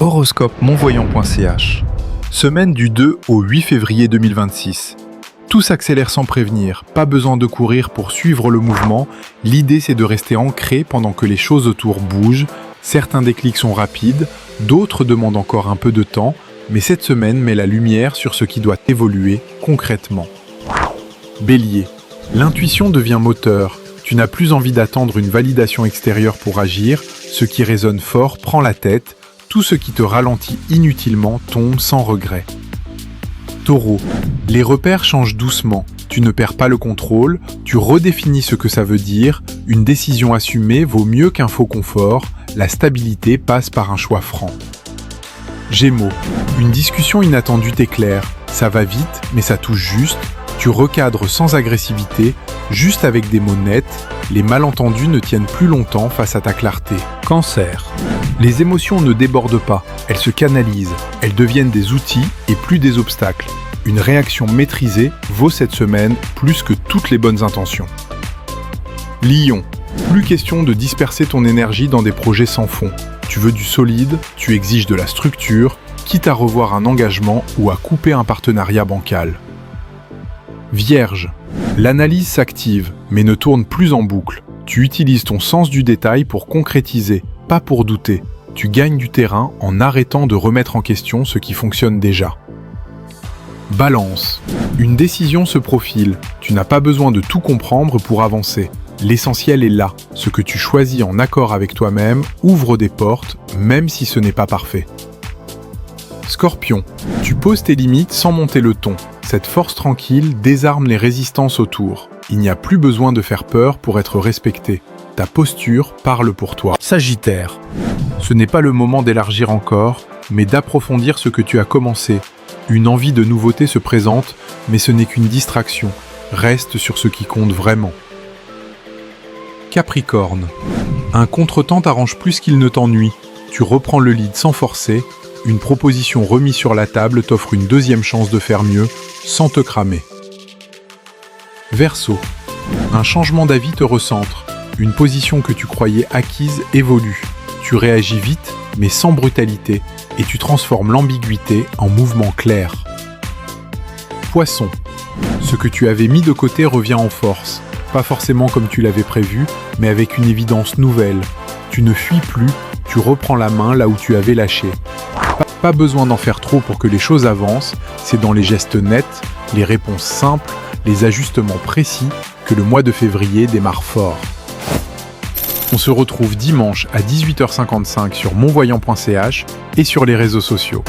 Horoscope monvoyant.ch. Semaine du 2 au 8 février 2026. Tout s'accélère sans prévenir, pas besoin de courir pour suivre le mouvement, l'idée c'est de rester ancré pendant que les choses autour bougent, certains déclics sont rapides, d'autres demandent encore un peu de temps, mais cette semaine met la lumière sur ce qui doit évoluer concrètement. Bélier, l'intuition devient moteur, tu n'as plus envie d'attendre une validation extérieure pour agir, ce qui résonne fort prend la tête, tout ce qui te ralentit inutilement tombe sans regret. Taureau, les repères changent doucement, tu ne perds pas le contrôle, tu redéfinis ce que ça veut dire, une décision assumée vaut mieux qu'un faux confort, la stabilité passe par un choix franc. Gémeaux, une discussion inattendue t'éclaire, ça va vite mais ça touche juste, tu recadres sans agressivité, juste avec des mots nets, les malentendus ne tiennent plus longtemps face à ta clarté. Cancer, les émotions ne débordent pas, elles se canalisent, elles deviennent des outils et plus des obstacles. Une réaction maîtrisée vaut cette semaine plus que toutes les bonnes intentions. Lion, plus question de disperser ton énergie dans des projets sans fond. Tu veux du solide, tu exiges de la structure, quitte à revoir un engagement ou à couper un partenariat bancal. Vierge, l'analyse s'active, mais ne tourne plus en boucle. Tu utilises ton sens du détail pour concrétiser, pas pour douter. Tu gagnes du terrain en arrêtant de remettre en question ce qui fonctionne déjà. Balance, une décision se profile. Tu n'as pas besoin de tout comprendre pour avancer. L'essentiel est là. Ce que tu choisis en accord avec toi-même ouvre des portes, même si ce n'est pas parfait. Scorpion, tu poses tes limites sans monter le ton. Cette force tranquille désarme les résistances autour. Il n'y a plus besoin de faire peur pour être respecté. Ta posture parle pour toi. Sagittaire, ce n'est pas le moment d'élargir encore, mais d'approfondir ce que tu as commencé. Une envie de nouveauté se présente, mais ce n'est qu'une distraction. Reste sur ce qui compte vraiment. Capricorne, un contretemps t'arrange plus qu'il ne t'ennuie. Tu reprends le lead sans forcer. Une proposition remise sur la table t'offre une deuxième chance de faire mieux, sans te cramer. Verseau, un changement d'avis te recentre. Une position que tu croyais acquise évolue. Tu réagis vite, mais sans brutalité, et tu transformes l'ambiguïté en mouvement clair. Poisson, ce que tu avais mis de côté revient en force. Pas forcément comme tu l'avais prévu, mais avec une évidence nouvelle. Tu ne fuis plus, tu reprends la main là où tu avais lâché. Pas besoin d'en faire trop pour que les choses avancent, c'est dans les gestes nets, les réponses simples, les ajustements précis que le mois de février démarre fort. On se retrouve dimanche à 18h55 sur monvoyant.ch et sur les réseaux sociaux.